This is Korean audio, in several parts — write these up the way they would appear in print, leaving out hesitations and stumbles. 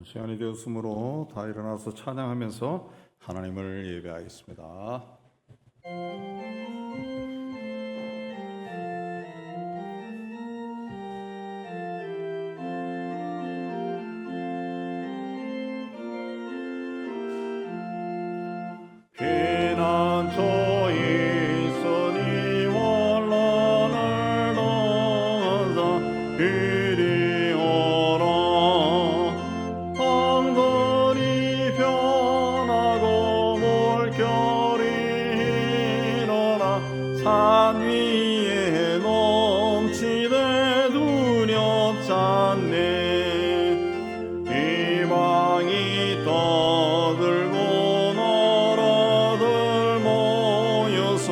시간이 되었으므로 다 일어나서 찬양하면서 하나님을 예배하겠습니다. 피난처에 있으니 원란을 넘어서 이리 오라. 땅들이 변하고 물결이 일어나 산 위에 넘치되 두렵지 않네. 이방이 떠들고 나라들 모여서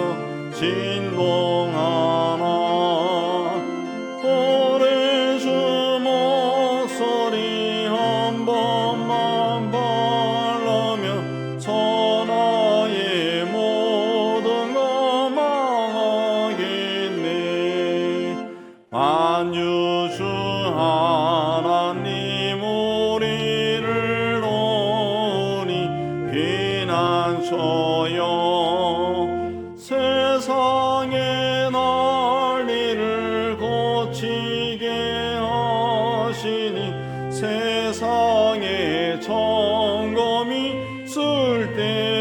진동하나. 오래 주 목소리 한 번만 바라면 천하의 모든 것 망하겠네. 만유주 하나님 우리를 도우니 피난처여. 세상의 난리를 고치게 하시니 세상의 점검이 쓸데없네.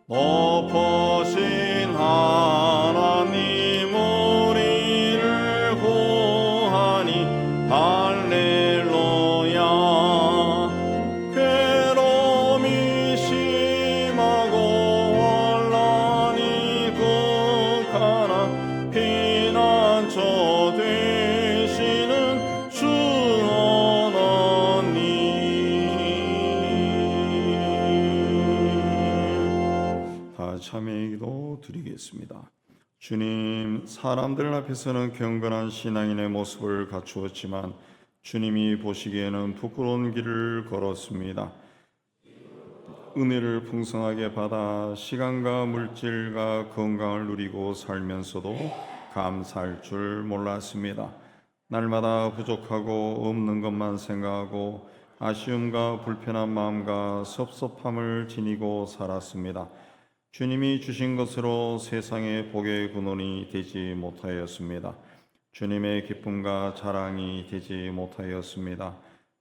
높으신 하나님 우리를 구하니 할렐루야. 괴로움이 심하고 환난이 극하나 피난처 되시는 주 하나님. 다 참회의 기도 드리겠습니다. 주님, 사람들 앞에서는 경건한 신앙인의 모습을 갖추었지만 주님이 보시기에는 부끄러운 길을 걸었습니다. 은혜를 풍성하게 받아 시간과 물질과 건강을 누리고 살면서도 감사할 줄 몰랐습니다. 날마다 부족하고 없는 것만 생각하고 아쉬움과 불편한 마음과 섭섭함을 지니고 살았습니다. 주님이 주신 것으로 세상의 복의 근원이 되지 못하였습니다. 주님의 기쁨과 자랑이 되지 못하였습니다.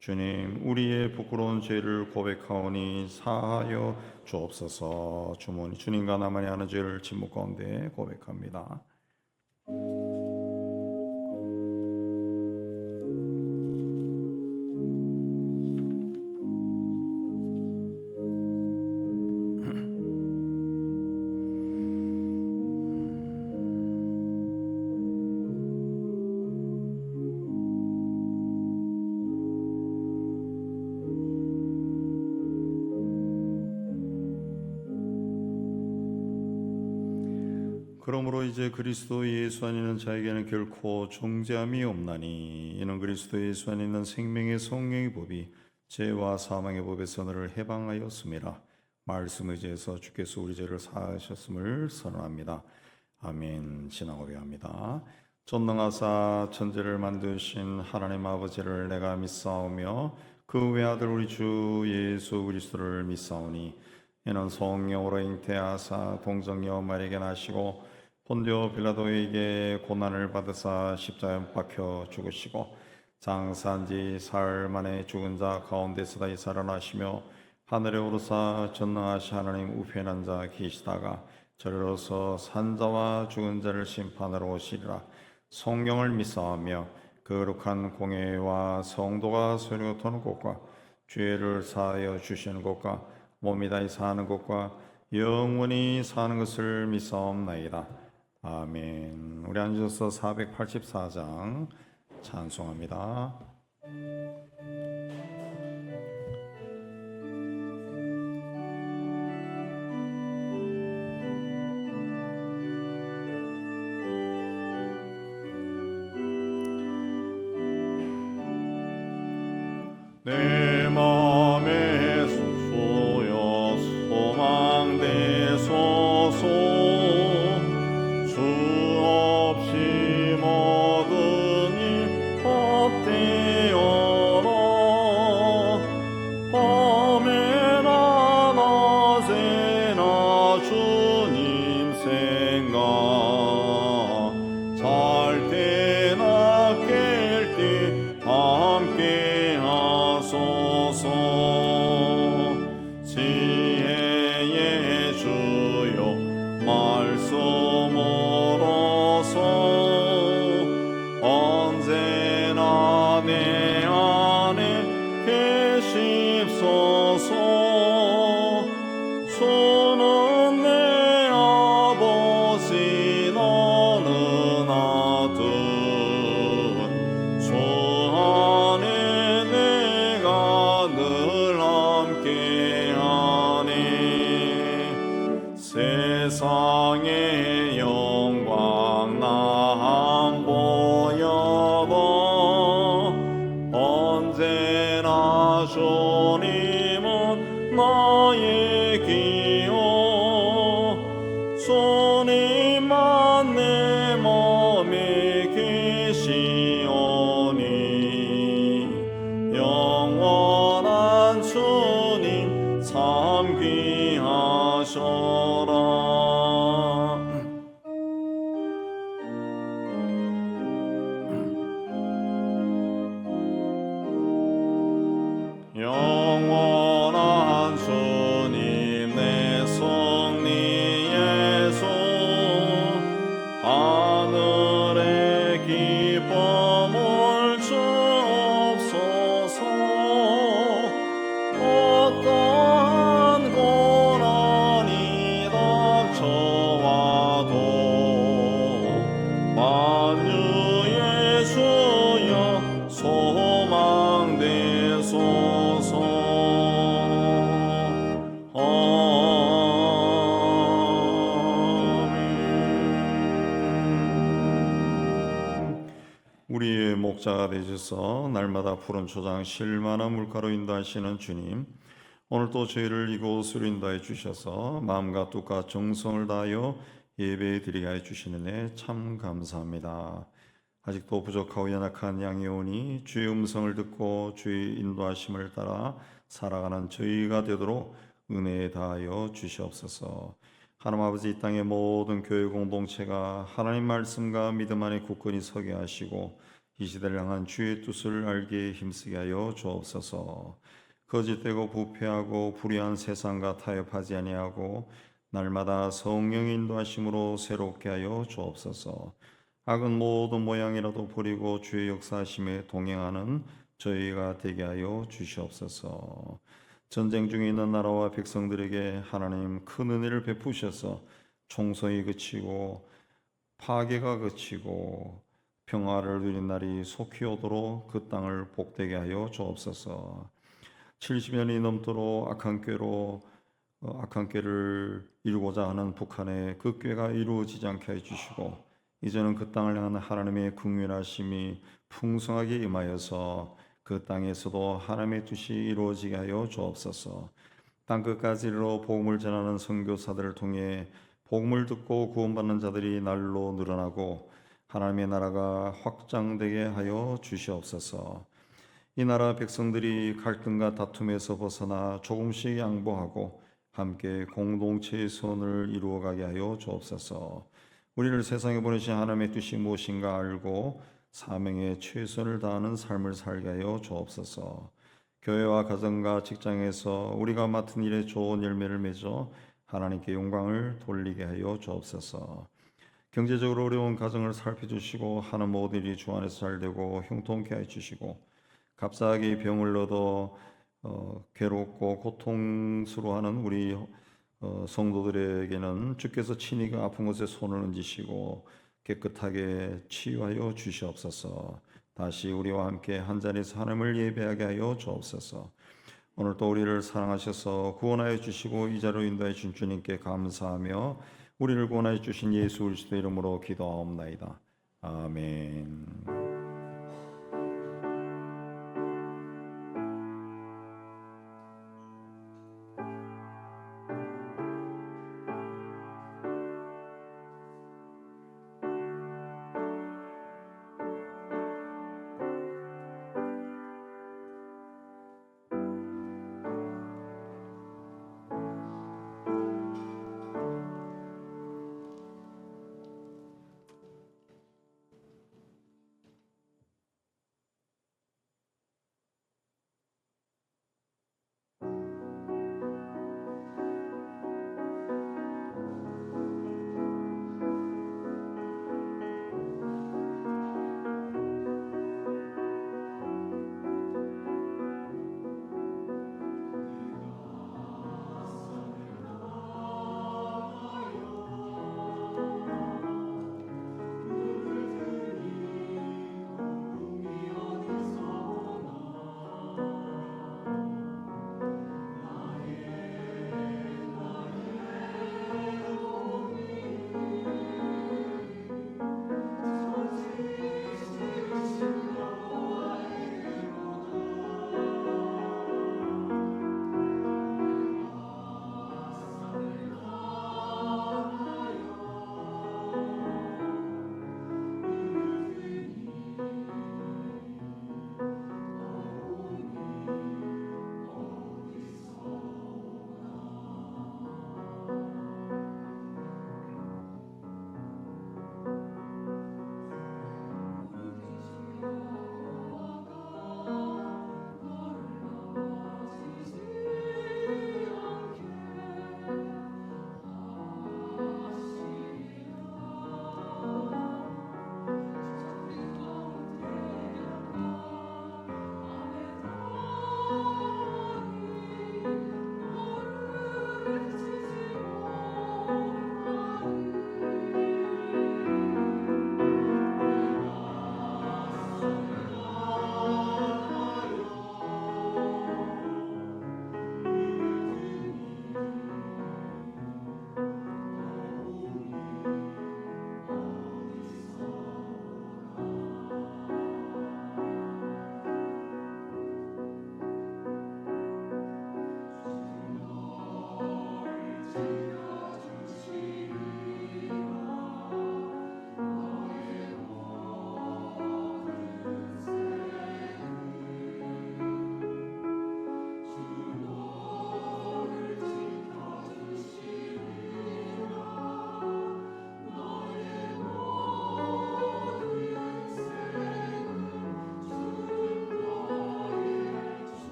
주님, 우리의 부끄러운 죄를 고백하오니 사하여 주옵소서. 주머니 주님과 나만이 하는 죄를 침묵 가운데 고백합니다. 그러므로 이제 그리스도 예수 안에 있는 자에게는 결코 정죄함이 없나니 이는 그리스도 예수 안에 있는 생명의 성령의 법이 죄와 사망의 법에서 너를 해방하였음이라. 말씀을 의지해서 주께서 우리 죄를 사하셨음을 선언합니다. 아멘. 신앙 고백합니다. 전능하사 천지를 만드신 하나님 아버지를 내가 믿사오며 그 외아들 우리 주 예수 그리스도를 믿사오니 이는 성령으로 잉태하사 동정녀 마리아에게 나시고 본디오 빌라도에게 고난을 받으사 십자가에 박혀 죽으시고 장사한 지 사흘 만에 죽은 자 가운데서 다시 살아나시며 하늘에 오르사 전능하신 하나님 우편에 앉아 계시다가 저리로서 산자와 죽은 자를 심판하러 오시리라. 성령을 믿사오며 거룩한 공예와 성도가 소리가 도는 곳과 죄를 사하여 주시는 곳과 몸이 다시 사는 것과 영원히 사는 것을 믿사옵나이다. 아멘. 우리 앉아서 484장 찬송합니다. 내 맘에 소여 소망되소서. 주 주님 생각 잘 때나 깰 때 함께 하소서. 지혜의 주여 말씀으로서 언제나 내 안에 계십소서. 주는 내 아버지 너는 아들 주 안에 내가 늘 함께하네. 세상의 영광 나 안 보여도 언제나 주님은 나의 기요. 주님만 내 몸에 계시오니 영원한 주님 참 귀하셔라. 영원한 주님 내 승리 예수 하늘의 기쁨을 주옵소서. 어떠한 고난이 닥쳐와도 만유의 주여 소망 되소서. 우리의 목자가 되셔서 날마다 푸른 초장 쉴만한 물가로 인도하시는 주님, 오늘도 저희를 이곳으로 인도해 주셔서 마음과 뜻과 정성을 다하여 예배에 드리게 해 주시는 데 참 감사합니다. 아직도 부족하고 연약한 양이 오니 주의 음성을 듣고 주의 인도하심을 따라 살아가는 저희가 되도록 은혜에 다하여 주시옵소서. 하나님 아버지, 이 땅의 모든 교회 공동체가 하나님 말씀과 믿음 안에 굳건히 서게 하시고 이 시대를 향한 주의 뜻을 알게 힘쓰게 하여 주옵소서. 거짓되고 부패하고 불의한 세상과 타협하지 아니하고 날마다 성령의 인도하심으로 새롭게 하여 주옵소서. 악은 모든 모양이라도 버리고 주의 역사하심에 동행하는 저희가 되게 하여 주시옵소서. 전쟁 중에 있는 나라와 백성들에게 하나님 큰 은혜를 베푸셔서 총성이 그치고 파괴가 그치고 평화를 누린 날이 속히 오도록 그 땅을 복되게 하여 주옵소서. 70년이 넘도록 악한 꾀를 이루고자 하는 북한의 그 꾀가 이루어지지 않게 해주시고 이제는 그 땅을 향한 하나님의 긍휼하심이 풍성하게 임하여서 그 땅에서도 하나님의 뜻이 이루어지게 하여 주옵소서. 땅끝까지 이르러 복음을 전하는 선교사들을 통해 복음을 듣고 구원받는 자들이 날로 늘어나고 하나님의 나라가 확장되게 하여 주시옵소서. 이 나라 백성들이 갈등과 다툼에서 벗어나 조금씩 양보하고 함께 공동체의 선을 이루어가게 하여 주옵소서. 우리를 세상에 보내신 하나님의 뜻이 무엇인가 알고 사명에 최선을 다하는 삶을 살게 하여 주옵소서. 교회와 가정과 직장에서 우리가 맡은 일에 좋은 열매를 맺어 하나님께 영광을 돌리게 하여 주옵소서. 경제적으로 어려운 가정을 살펴주시고 하는 모든 일이 주 안에서 잘되고 형통케 해주시고 값싸게 병을 얻어 괴롭고 고통스러워하는 우리 성도들에게는 주께서 친히 그 아픈 곳에 손을 얹으시고 깨끗하게 치유하여 주시옵소서. 다시 우리와 함께 한 자리에서 하나님을 예배하게 하여 주옵소서. 오늘 또 우리를 사랑하셔서 구원하여 주시고 이 자리로 인도해 주신 주님께 감사하며 우리를 구원하여 주신 예수 그리스도 이름으로 기도하옵나이다. 아멘.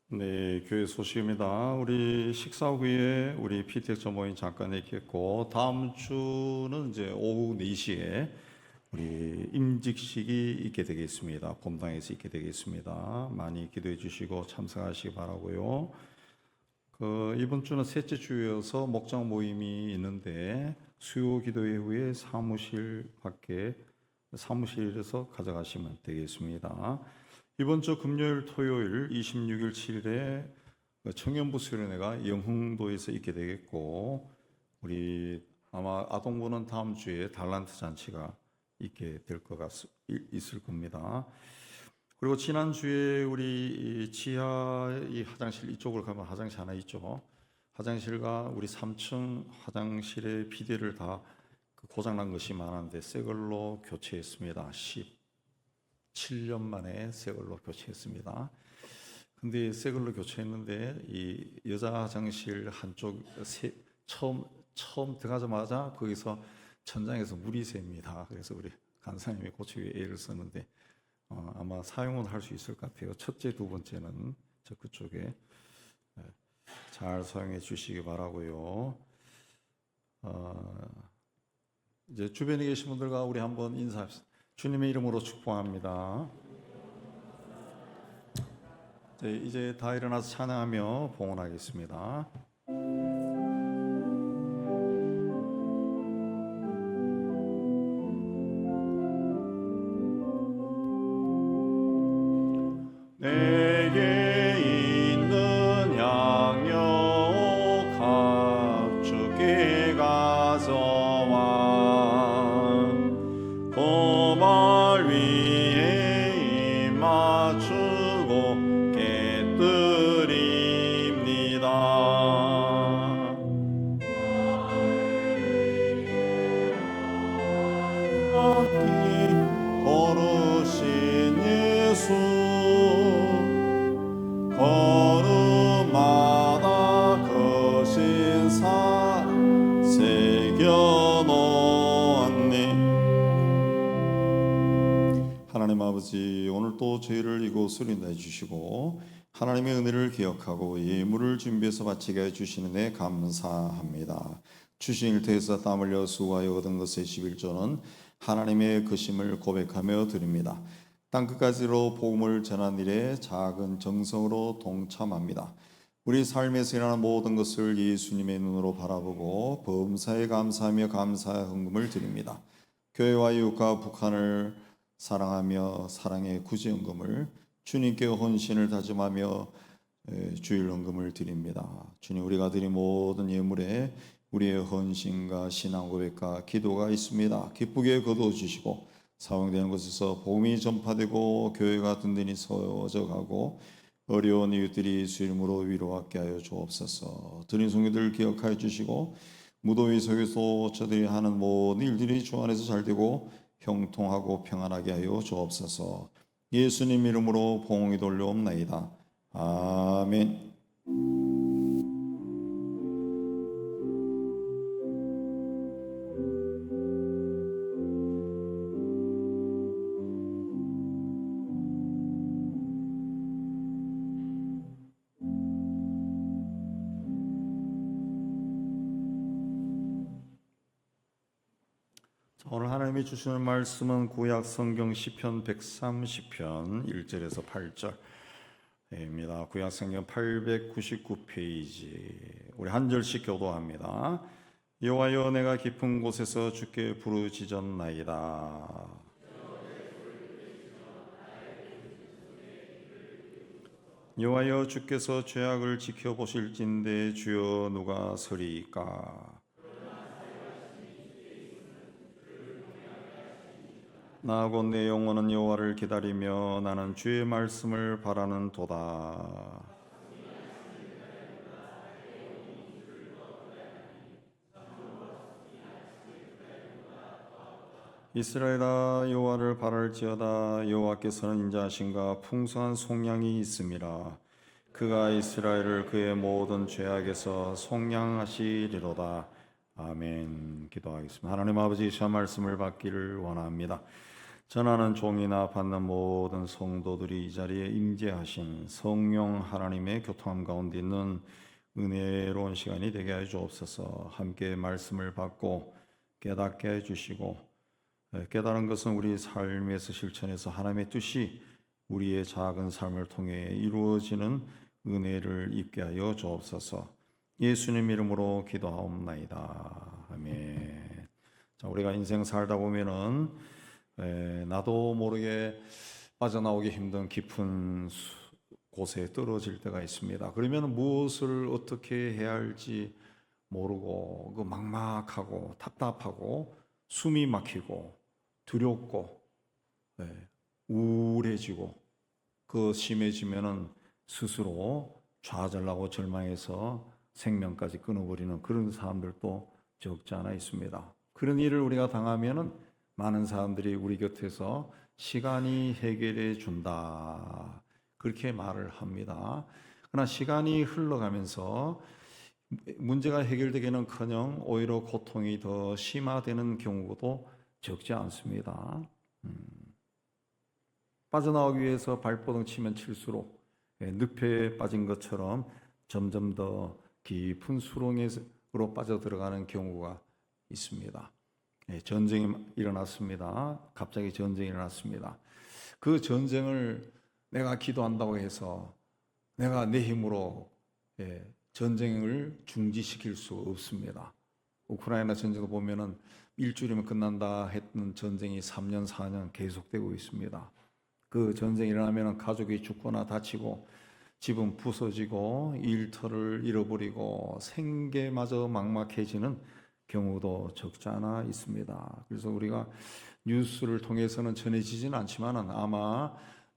네, 교회 소식입니다. 우리 식사 후에 우리 PTX 모임 잠깐 있겠고 다음 주는 이제 오후 4시에 우리 임직식이 있게 되겠습니다. 본당에서 있게 되겠습니다. 많이 기도해 주시고 참석하시기 바라고요. 이번 주는 셋째 주여서 목장 모임이 있는데 수요 기도회 후에 사무실에서 가져가시면 되겠습니다. 이번 주 금요일, 토요일 26일, 7일에 청년부 수련회가 영흥도에서 있게 되겠고 우리 아마 아동부는 다음 주에 달란트 잔치가 있게 될 것 있을 겁니다. 그리고 지난주에 우리 지하 이 화장실 이쪽으로 가면 화장실 하나 있죠. 화장실과 우리 3층 화장실의 비대를 다 고장난 것이 많았는데 새 걸로 교체했습니다. 17년 만에 새 걸로 교체했습니다. 근데 새 걸로 교체했는데 이 여자 화장실 한쪽 처음 들어가자마자 거기서 천장에서 물이 셉니다. 그래서 우리 간사님이 고치기 애를 썼는데 아마 사용은 할 수 있을 것 같아요. 첫째, 두 번째는 저 그쪽에 잘 사용해 주시기 바라고요. 이제 주변에 계신 분들과 우리 한번 인사합시다. 주님의 이름으로 축복합니다. 이제 다 일어나서 찬양하며 봉헌하겠습니다. 내게 있는 양육 가축에 가서와 도발 위에 입 맞추고 깨뜨립니다. 걸으신 예수 걸음마다 거신 사 새겨놓았네. 하나님 아버지, 오늘 또 저희를 이곳으로 인도해 주시고 하나님의 은혜를 기억하고 예물을 준비해서 바치게 해주시는 데 감사합니다. 주신 일터에서 땀 흘려 수고하여 얻은 것의 11조는 하나님의 크심을 고백하며 드립니다. 땅끝까지로 복음을 전한 일에 작은 정성으로 동참합니다. 우리 삶에서 일어나는 모든 것을 예수님의 눈으로 바라보고 범사에 감사하며 감사의 헌금을 드립니다. 교회와 이웃과 북한을 사랑하며 사랑의 구제헌금을 주님께 헌신을 다짐하며 주일 헌금을 드립니다. 주님, 우리가 드린 모든 예물에 우리의 헌신과 신앙 고백과 기도가 있습니다. 기쁘게 거두어주시고 사용되는 곳에서 복음이 전파되고 교회가 든든히 세워져 가고 어려운 이웃들이 주 이름으로 위로받게 하여 주옵소서. 드린 성도들 기억하여 주시고 무더위 속에서 저들이 하는 모든 일들이 주 안에서 잘되고 형통하고 평안하게 하여 주옵소서. 예수님 이름으로 봉헌이 돌려옵나이다. 아멘. 오늘 하나님이 주시는 말씀은 구약 성경 시편 130편 1절에서 8절입니다. 구약 성경 899페이지. 우리 한 절씩 교도합니다. 여호와여, 내가 깊은 곳에서 주께 부르짖었나이다. 여호와여, 주께서 죄악을 지켜보실진대 주여 누가 서리이까. 나 곧 내 영혼은 여호와를 기다리며 나는 주의 말씀을 바라는 도다. 이스라엘아, 여호와를 바랄지어다. 여호와께서는 인자하심과 풍성한 속량이 있음이라. 그가 이스라엘을 그의 모든 죄악에서 속량하시리로다. 아멘. 기도하겠습니다. 하나님 아버지, 이 말씀을 받기를 원합니다. 전하는 종이나 받는 모든 성도들이 이 자리에 임재하신 성령 하나님의 교통함 가운데 있는 은혜로운 시간이 되게 하여 주옵소서. 함께 말씀을 받고 깨닫게 해 주시고, 깨달은 것은 우리 삶에서 실천해서 하나님의 뜻이 우리의 작은 삶을 통해 이루어지는 은혜를 입게 하여 주옵소서. 예수님 이름으로 기도하옵나이다. 아멘. 자, 우리가 인생 살다 보면은 나도 모르게 빠져나오기 힘든 깊은 곳에 떨어질 때가 있습니다. 그러면 무엇을 어떻게 해야 할지 모르고 그 막막하고 답답하고 숨이 막히고 두렵고 우울해지고 그 심해지면은 스스로 좌절하고 절망해서 생명까지 끊어버리는 그런 사람들도 적지 않아 있습니다. 그런 일을 우리가 당하면은 많은 사람들이 우리 곁에서 시간이 해결해 준다 그렇게 말을 합니다. 그러나 시간이 흘러가면서 문제가 해결되기는커녕 오히려 고통이 더 심화되는 경우도 적지 않습니다. 빠져나오기 위해서 발버둥 치면 칠수록 늪에 빠진 것처럼 점점 더 깊은 수렁으로 빠져들어가는 경우가 있습니다. 전쟁이 일어났습니다. 갑자기 전쟁이 일어났습니다. 그 전쟁을 내가 기도한다고 해서 내가 내 힘으로 전쟁을 중지시킬 수 없습니다. 우크라이나 전쟁도 보면은 일주일이면 끝난다 했던 전쟁이 3년, 4년 계속되고 있습니다. 그 전쟁이 일어나면 가족이 죽거나 다치고 집은 부서지고 일터를 잃어버리고 생계마저 막막해지는 경우도 적지 않아 있습니다. 그래서 우리가 뉴스를 통해서는 전해지지는 않지만 아마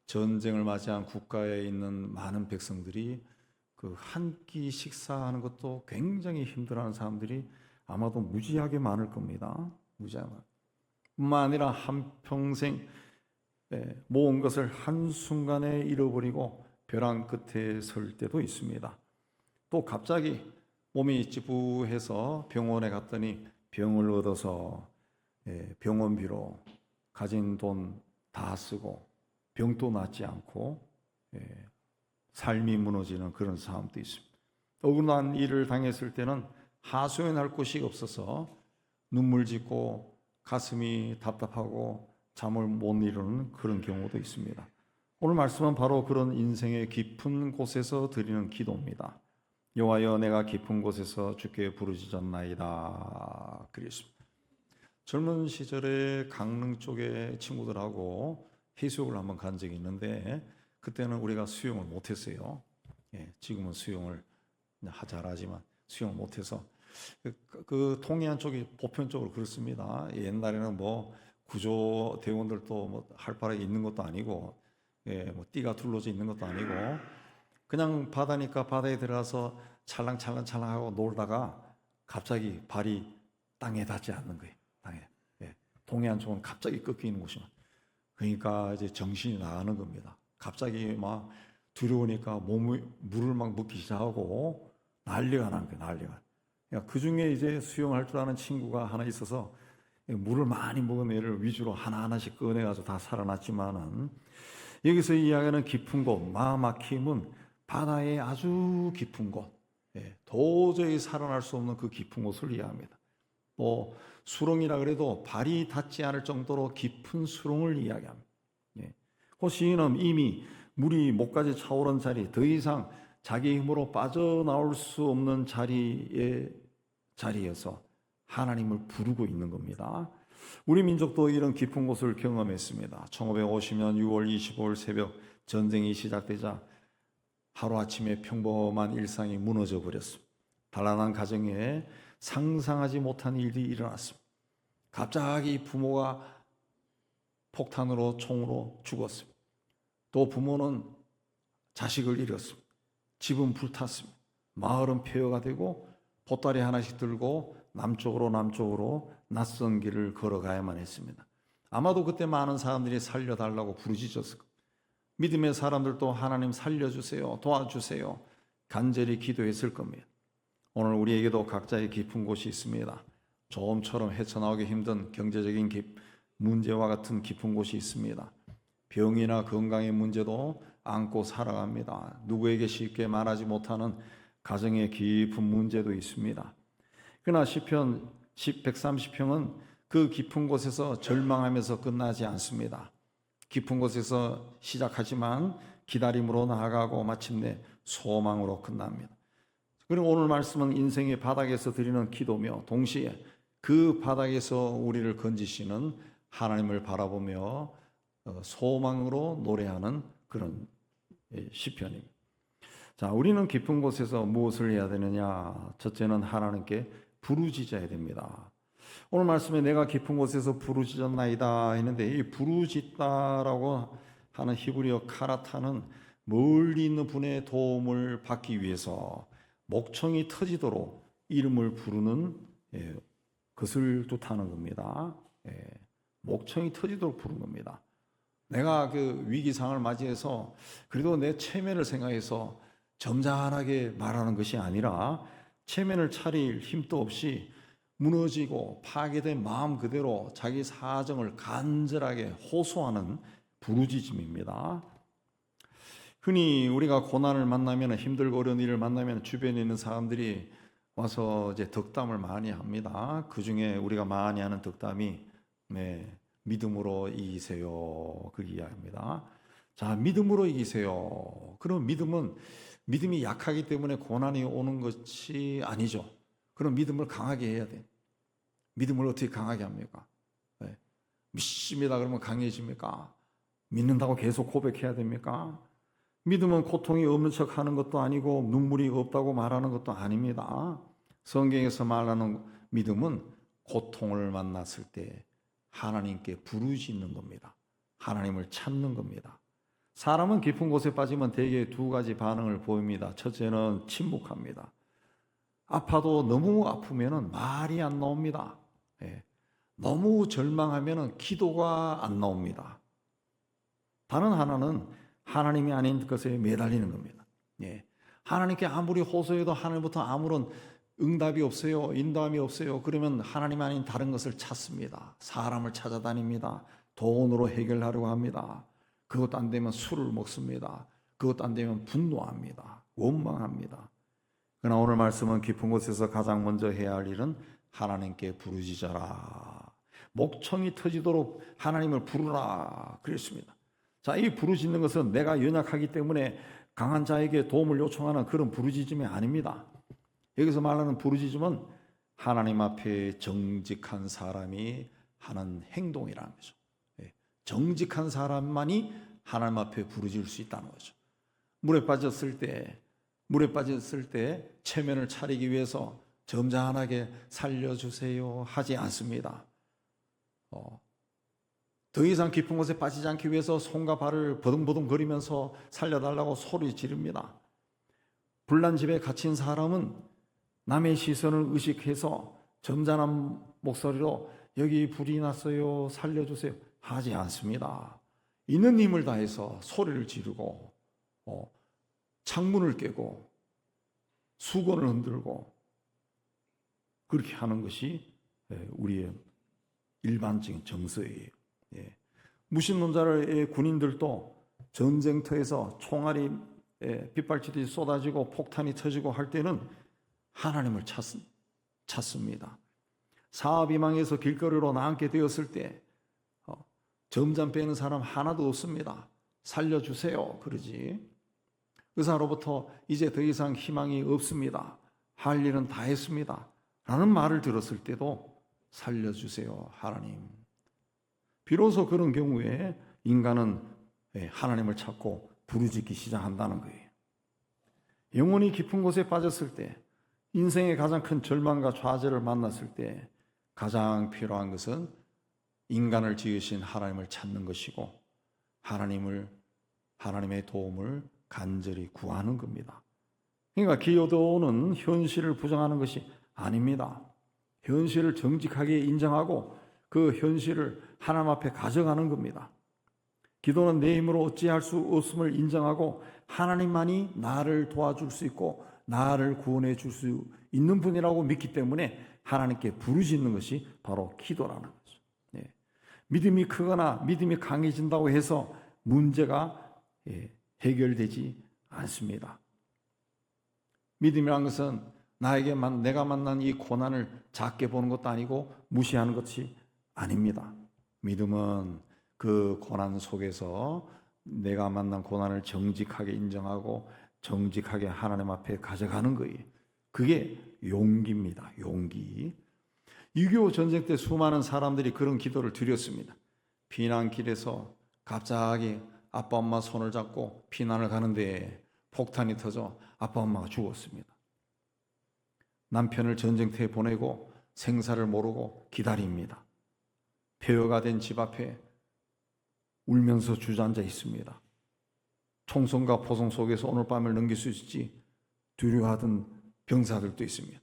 전쟁을 맞이한 국가에 있는 많은 백성들이 그 한 끼 식사하는 것도 굉장히 힘들어하는 사람들이 아마도 무지하게 많을 겁니다. 무지하게. 뿐만 아니라 한평생 모은 것을 한순간에 잃어버리고 벼랑 끝에 설 때도 있습니다. 또 갑자기 몸이 찌부해서 병원에 갔더니 병을 얻어서 병원비로 가진 돈 다 쓰고 병도 낫지 않고 삶이 무너지는 그런 사람도 있습니다. 억울한 일을 당했을 때는 하소연할 곳이 없어서 눈물 짓고 가슴이 답답하고 잠을 못 이루는 그런 경우도 있습니다. 오늘 말씀은 바로 그런 인생의 깊은 곳에서 드리는 기도입니다. 여호와여 내가 깊은 곳에서 주께 부르짖었나이다 그랬습니다. 젊은 시절에 강릉 쪽에 친구들하고 해수욕을 한번 간 적이 있는데 그때는 우리가 수영을 못했어요. 지금은 수영을 잘하지만 수영을 못해서 그 통해안 쪽이 보편 쪽으로 그렇습니다. 옛날에는 뭐 구조대원들도 뭐 할 바락이 있는 것도 아니고 뭐 띠가 둘러져 있는 것도 아니고 그냥 바다니까 바다에 들어가서 찰랑찰랑찰랑하고 놀다가 갑자기 발이 땅에 닿지 않는 거예요. 땅에. 동해안 쪽은 갑자기 꺾이는 곳이면 그러니까 이제 정신이 나가는 겁니다. 갑자기 막 두려우니까 몸을 물을 막 먹기 시작하고 난리가 난 거예요. 난리가. 그러니까 그 중에 이제 수영할 줄 아는 친구가 하나 있어서 물을 많이 먹은 애를 위주로 하나하나씩 꺼내가지고 다 살아났지만은 여기서 이야기하는 깊은 곳, 마막힘은 바다의 아주 깊은 곳, 도저히 살아날 수 없는 그 깊은 곳을 이야기합니다. 또 수렁이라 그래도 발이 닿지 않을 정도로 깊은 수렁을 이야기합니다. 그 시인은 이미 물이 목까지 차오른 자리, 더 이상 자기 힘으로 빠져나올 수 없는 자리에서 하나님을 부르고 있는 겁니다. 우리 민족도 이런 깊은 곳을 경험했습니다. 1550년 6월 25일 새벽 전쟁이 시작되자 하루아침에 평범한 일상이 무너져 버렸습니다. 단란한 가정에 상상하지 못한 일이 일어났습니다. 갑자기 부모가 폭탄으로 총으로 죽었습니다. 또 부모는 자식을 잃었습니다. 집은 불탔습니다. 마을은 폐허가 되고 보따리 하나씩 들고 남쪽으로 낯선 길을 걸어가야만 했습니다. 아마도 그때 많은 사람들이 살려달라고 부르짖었을 겁니다. 믿음의 사람들도 하나님 살려주세요, 도와주세요 간절히 기도했을 겁니다. 오늘 우리에게도 각자의 깊은 곳이 있습니다. 조음처럼 헤쳐나오기 힘든 경제적인 문제와 같은 깊은 곳이 있습니다. 병이나 건강의 문제도 안고 살아갑니다. 누구에게 쉽게 말하지 못하는 가정의 깊은 문제도 있습니다. 그러나 시편 130편은 그 깊은 곳에서 절망하면서 끝나지 않습니다. 깊은 곳에서 시작하지만 기다림으로 나아가고 마침내 소망으로 끝납니다. 그리고 오늘 말씀은 인생의 바닥에서 드리는 기도며 동시에 그 바닥에서 우리를 건지시는 하나님을 바라보며 소망으로 노래하는 그런 시편입니다. 자, 우리는 깊은 곳에서 무엇을 해야 되느냐? 첫째는 하나님께 부르짖어야 됩니다. 오늘 말씀에 내가 깊은 곳에서 부르짖었나이다 했는데, 이 부르짖다라고 하는 히브리어 카라타는 멀리 있는 분의 도움을 받기 위해서 목청이 터지도록 이름을 부르는 것을 뜻하는 겁니다. 목청이 터지도록 부르는 겁니다. 내가 그 위기상을 맞이해서 그래도 내 체면을 생각해서 점잖하게 말하는 것이 아니라 체면을 차릴 힘도 없이 무너지고 파괴된 마음 그대로 자기 사정을 간절하게 호소하는 부르짖음입니다. 흔히 우리가 고난을 만나면, 힘들고 어려운 일을 만나면 주변에 있는 사람들이 와서 이제 덕담을 많이 합니다. 그 중에 우리가 많이 하는 덕담이 믿음으로 이기세요, 그 이야기입니다. 자, 믿음으로 이기세요. 그럼 믿음이 약하기 때문에 고난이 오는 것이 아니죠. 그럼 믿음을 강하게 해야 돼. 믿음을 어떻게 강하게 합니까? 믿습니다 그러면 강해집니까? 믿는다고 계속 고백해야 됩니까? 믿음은 고통이 없는 척 하는 것도 아니고 눈물이 없다고 말하는 것도 아닙니다. 성경에서 말하는 믿음은 고통을 만났을 때 하나님께 부르짖는 겁니다. 하나님을 찾는 겁니다. 사람은 깊은 곳에 빠지면 대개 두 가지 반응을 보입니다. 첫째는 침묵합니다. 아파도 너무 아프면 말이 안 나옵니다. 너무 절망하면 기도가 안 나옵니다. 다른 하나는 하나님이 아닌 것에 매달리는 겁니다. 하나님께 아무리 호소해도 하나님부터 아무런 응답이 없어요. 인도함이 없어요. 그러면 하나님 아닌 다른 것을 찾습니다. 사람을 찾아다닙니다. 돈으로 해결하려고 합니다. 그것도 안 되면 술을 먹습니다. 그것도 안 되면 분노합니다. 원망합니다. 그러나 오늘 말씀은 깊은 곳에서 가장 먼저 해야 할 일은 하나님께 부르짖어라. 목청이 터지도록 하나님을 부르라 그랬습니다. 자, 이 부르짖는 것은 내가 연약하기 때문에 강한 자에게 도움을 요청하는 그런 부르짖음이 아닙니다. 여기서 말하는 부르짖음은 하나님 앞에 정직한 사람이 하는 행동이라는 거죠. 정직한 사람만이 하나님 앞에 부르짖을 수 있다는 거죠. 물에 빠졌을 때 체면을 차리기 위해서 점잖하게 살려주세요 하지 않습니다. 더 이상 깊은 곳에 빠지지 않기 위해서 손과 발을 버둥버둥거리면서 살려달라고 소리 지릅니다. 불난 집에 갇힌 사람은 남의 시선을 의식해서 점잖은 목소리로 여기 불이 났어요 살려주세요 하지 않습니다. 있는 힘을 다해서 소리를 지르고 창문을 깨고 수건을 흔들고 그렇게 하는 것이 우리의 일반적인 정서예요. 무신론자의 군인들도 전쟁터에서 총알이 빗발치듯이 쏟아지고 폭탄이 터지고 할 때는 하나님을 찾습니다. 사업이망에서 길거리로 나앉게 되었을 때 점잠 빼는 사람 하나도 없습니다. 살려주세요 그러지. 의사로부터 이제 더 이상 희망이 없습니다. 할 일은 다 했습니다 라는 말을 들었을 때도 살려주세요 하나님. 비로소 그런 경우에 인간은 하나님을 찾고 부르짖기 시작한다는 거예요. 영혼이 깊은 곳에 빠졌을 때, 인생의 가장 큰 절망과 좌절을 만났을 때 가장 필요한 것은 인간을 지으신 하나님을 찾는 것이고 하나님의 도움을 간절히 구하는 겁니다. 그러니까 기도는 현실을 부정하는 것이 아닙니다. 현실을 정직하게 인정하고 그 현실을 하나님 앞에 가져가는 겁니다. 기도는 내 힘으로 어찌할 수 없음을 인정하고 하나님만이 나를 도와줄 수 있고 나를 구원해 줄 수 있는 분이라고 믿기 때문에 하나님께 부르짖는 것이 바로 기도라는 거죠. 믿음이 크거나 믿음이 강해진다고 해서 문제가 해결되지 않습니다. 믿음이란 것은 내가 만난 이 고난을 작게 보는 것도 아니고 무시하는 것이 아닙니다. 믿음은 그 고난 속에서 내가 만난 고난을 정직하게 인정하고 정직하게 하나님 앞에 가져가는 거예요. 그게 용기입니다. 용기. 6.25 전쟁 때 수많은 사람들이 그런 기도를 드렸습니다. 피난길에서 갑자기 아빠 엄마 손을 잡고 피난을 가는데 폭탄이 터져 아빠 엄마가 죽었습니다. 남편을 전쟁터에 보내고 생사를 모르고 기다립니다. 폐허가 된 집 앞에 울면서 주저앉아 있습니다. 총성과 포성 속에서 오늘 밤을 넘길 수 있을지 두려워하던 병사들도 있습니다.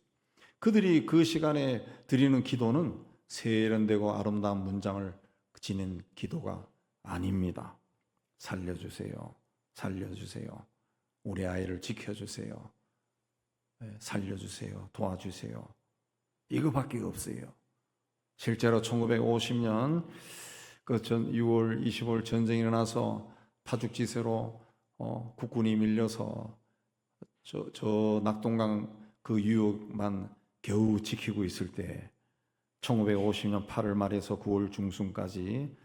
그들이 그 시간에 드리는 기도는 세련되고 아름다운 문장을 지닌 기도가 아닙니다. 살려주세요. 살려주세요. 우리 아이를 지켜주세요. 살려주세요. 도와주세요. 이거밖에 없어요. 실제로 1950년 6월 25일 전쟁이 일어나서 파죽지세로 국군이 밀려서 저 낙동강 그 유역만 겨우 지키고 있을 때 1950년 8월 말에서 9월 중순까지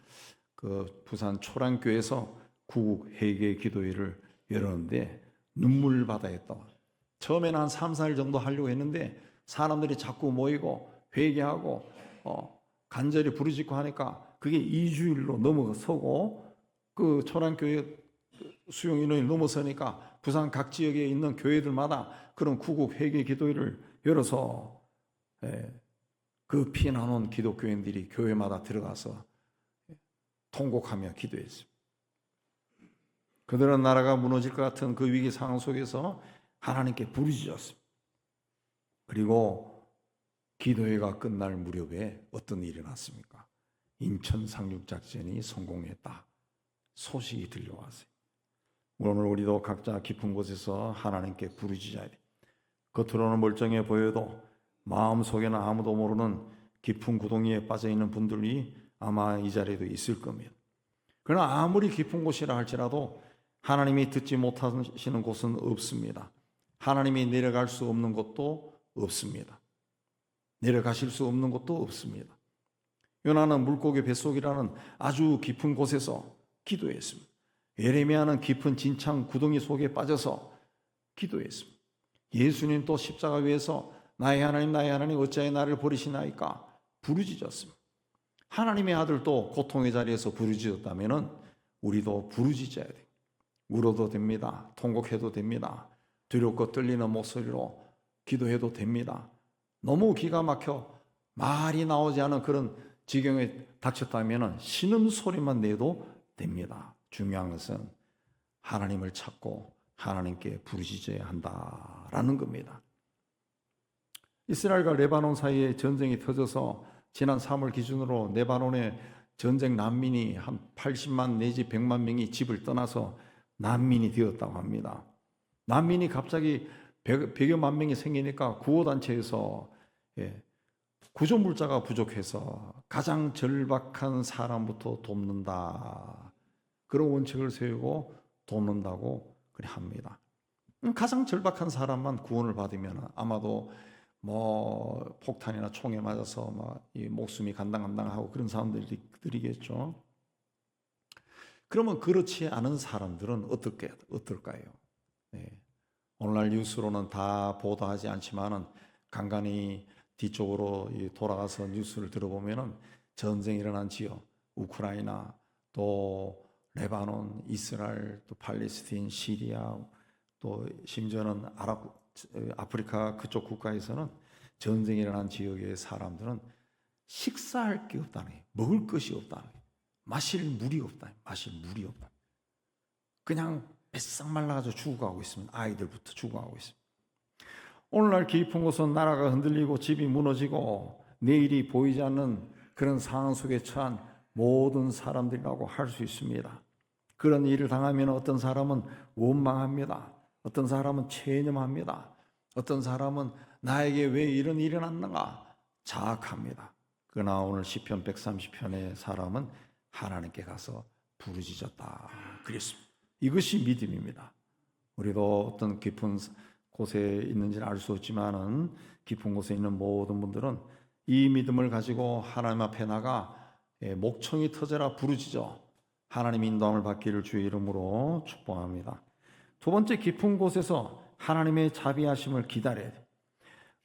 그 부산 초량교에서 구국 회개 기도회를 열었는데 눈물 바다였다. 처음에는 한 3, 4일 정도 하려고 했는데 사람들이 자꾸 모이고 회개하고 간절히 부르짖고 하니까 그게 2주일로 넘어서고 그 초량교회 수용 인원이 넘어서니까 부산 각 지역에 있는 교회들마다 그런 구국 회개 기도회를 열어서 그 피난 온 기독교인들이 교회마다 들어가서 통곡하며 기도했습니다. 그들은 나라가 무너질 것 같은 그 위기 상황 속에서 하나님께 부르짖었습니다. 그리고 기도회가 끝날 무렵에 어떤 일이 났습니까? 인천 상륙작전이 성공했다. 소식이 들려왔어요. 오늘 우리도 각자 깊은 곳에서 하나님께 부르짖어야 돼. 겉으로는 멀쩡해 보여도 마음속에는 아무도 모르는 깊은 구덩이에 빠져있는 분들이 아마 이 자리에도 있을 겁니다. 그러나 아무리 깊은 곳이라 할지라도 하나님이 듣지 못하시는 곳은 없습니다. 하나님이 내려갈 수 없는 곳도 없습니다. 내려가실 수 없는 곳도 없습니다. 요나는 물고기 뱃속이라는 아주 깊은 곳에서 기도했습니다. 예레미야는 깊은 진창 구덩이 속에 빠져서 기도했습니다. 예수님 또 십자가 위에서 나의 하나님 어찌하여 나를 버리시나이까 부르짖었습니다. 하나님의 아들도 고통의 자리에서 부르짖었다면 우리도 부르짖어야 돼요. 울어도 됩니다. 통곡해도 됩니다. 두렵고 떨리는 목소리로 기도해도 됩니다. 너무 기가 막혀 말이 나오지 않은 그런 지경에 닥쳤다면 신음소리만 내도 됩니다. 중요한 것은 하나님을 찾고 하나님께 부르짖어야 한다라는 겁니다. 이스라엘과 레바논 사이에 전쟁이 터져서 지난 3월 기준으로 레바논의 전쟁 난민이 한 80만 내지 100만 명이 집을 떠나서 난민이 되었다고 합니다. 난민이 갑자기 100여만 명이 생기니까 구호단체에서 구조물자가 부족해서 가장 절박한 사람부터 돕는다. 그런 원칙을 세우고 돕는다고 그래 합니다. 가장 절박한 사람만 구원을 받으면 아마도 뭐 폭탄이나 총에 맞아서 막 이 목숨이 간당간당하고 그런 사람들이겠죠. 그러면 그렇지 않은 사람들은 어떨까요? 네. 오늘날 뉴스로는 다 보도하지 않지만은 간간히 뒤쪽으로 돌아가서 뉴스를 들어보면은 전쟁이 일어난 지역, 우크라이나, 또 레바논, 이스라엘, 또 팔레스틴, 시리아, 또 심지어는 아프리카 그쪽 국가에서는 전쟁이 일어난 지역의 사람들은 식사할 게 없다는 거예요. 먹을 것이 없다는 거예요. 마실 물이 없다. 마실 물이 없다. 그냥 뱃싹 말라가지고 죽어가고 있습니다. 아이들부터 죽어가고 있습니다. 오늘날 깊은 곳은 나라가 흔들리고 집이 무너지고 내일이 보이지 않는 그런 상황 속에 처한 모든 사람들이라고 할 수 있습니다. 그런 일을 당하면 어떤 사람은 원망합니다. 어떤 사람은 체념합니다. 어떤 사람은 나에게 왜 이런 일이 났는가 자학합니다. 그러나 오늘 시편 130편의 사람은 하나님께 가서 부르짖었다 그랬습니다. 이것이 믿음입니다. 우리도 어떤 깊은 곳에 있는지는 알 수 없지만은 깊은 곳에 있는 모든 분들은 이 믿음을 가지고 하나님 앞에 나가 목청이 터져라 부르짖어 하나님 인도함을 받기를 주의 이름으로 축복합니다. 두 번째, 깊은 곳에서 하나님의 자비하심을 기다려야 돼요.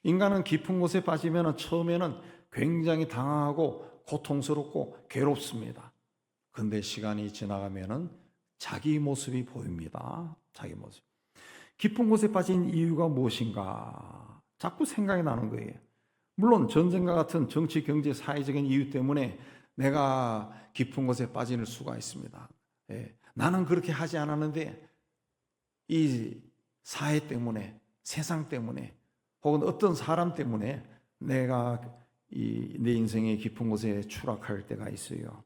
인간은 깊은 곳에 빠지면 처음에는 굉장히 당황하고 고통스럽고 괴롭습니다. 그런데 시간이 지나가면 자기 모습이 보입니다. 자기 모습. 깊은 곳에 빠진 이유가 무엇인가? 자꾸 생각이 나는 거예요. 물론 전쟁과 같은 정치, 경제, 사회적인 이유 때문에 내가 깊은 곳에 빠질 수가 있습니다. 나는 그렇게 하지 않았는데 이 사회 때문에, 세상 때문에, 혹은 어떤 사람 때문에 내가 내 인생의 깊은 곳에 추락할 때가 있어요.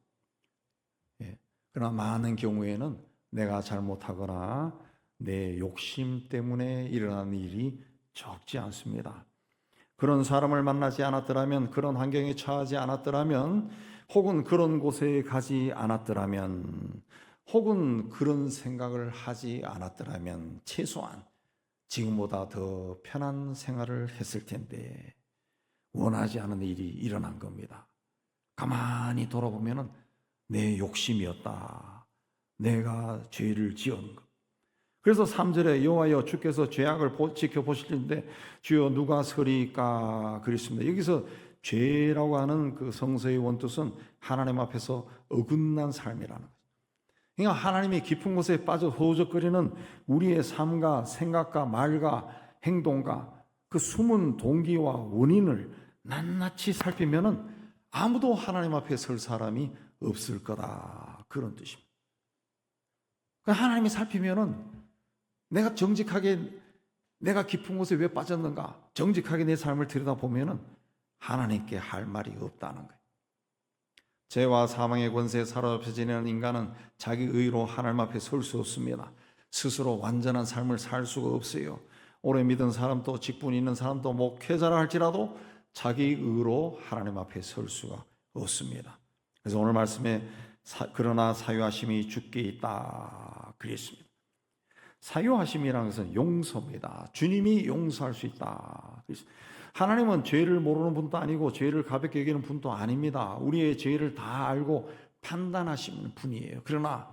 그러나 많은 경우에는 내가 잘못하거나 내 욕심 때문에 일어나는 일이 적지 않습니다. 그런 사람을 만나지 않았더라면, 그런 환경에 처하지 않았더라면, 혹은 그런 곳에 가지 않았더라면, 혹은 그런 생각을 하지 않았더라면 최소한 지금보다 더 편한 생활을 했을 텐데 원하지 않은 일이 일어난 겁니다. 가만히 돌아보면 내 욕심이었다. 내가 죄를 지은 것. 그래서 3절에 여호와여 주께서 죄악을 지켜보실 텐데 주여 누가 서리까 그랬습니다. 여기서 죄라고 하는 그 성서의 원뜻은 하나님 앞에서 어긋난 삶이라는 거죠. 그러니까 하나님의 깊은 곳에 빠져 허우적거리는 우리의 삶과 생각과 말과 행동과 그 숨은 동기와 원인을 낱낱이 살피면은 아무도 하나님 앞에 설 사람이 없을 거다. 그런 뜻입니다. 하나님이 살피면은 내가 정직하게 내가 깊은 곳에 왜 빠졌는가? 정직하게 내 삶을 들여다보면은 하나님께 할 말이 없다는 거예요. 죄와 사망의 권세에 사로잡혀 지내는 인간은 자기 의로 하나님 앞에 설 수 없습니다. 스스로 완전한 삶을 살 수가 없어요. 오래 믿은 사람도 직분 있는 사람도 목회자라 할지라도 자기 의로 하나님 앞에 설 수가 없습니다. 그래서 오늘 말씀에 그러나 사유하심이 주께 있다 그랬습니다. 사유하심이라는 것은 용서입니다. 주님이 용서할 수 있다. 하나님은 죄를 모르는 분도 아니고 죄를 가볍게 여기는 분도 아닙니다. 우리의 죄를 다 알고 판단하시는 분이에요. 그러나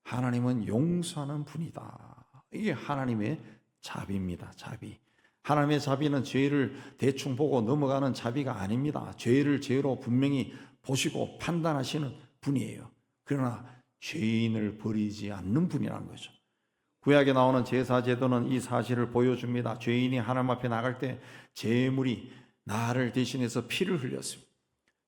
하나님은 용서하는 분이다. 이게 하나님의 자비입니다. 자비. 하나님의 자비는 죄를 대충 보고 넘어가는 자비가 아닙니다. 죄를 죄로 분명히 보시고 판단하시는 분이에요. 그러나 죄인을 버리지 않는 분이라는 거죠. 구약에 나오는 제사 제도는 이 사실을 보여줍니다. 죄인이 하나님 앞에 나갈 때 제물이 나를 대신해서 피를 흘렸습니다.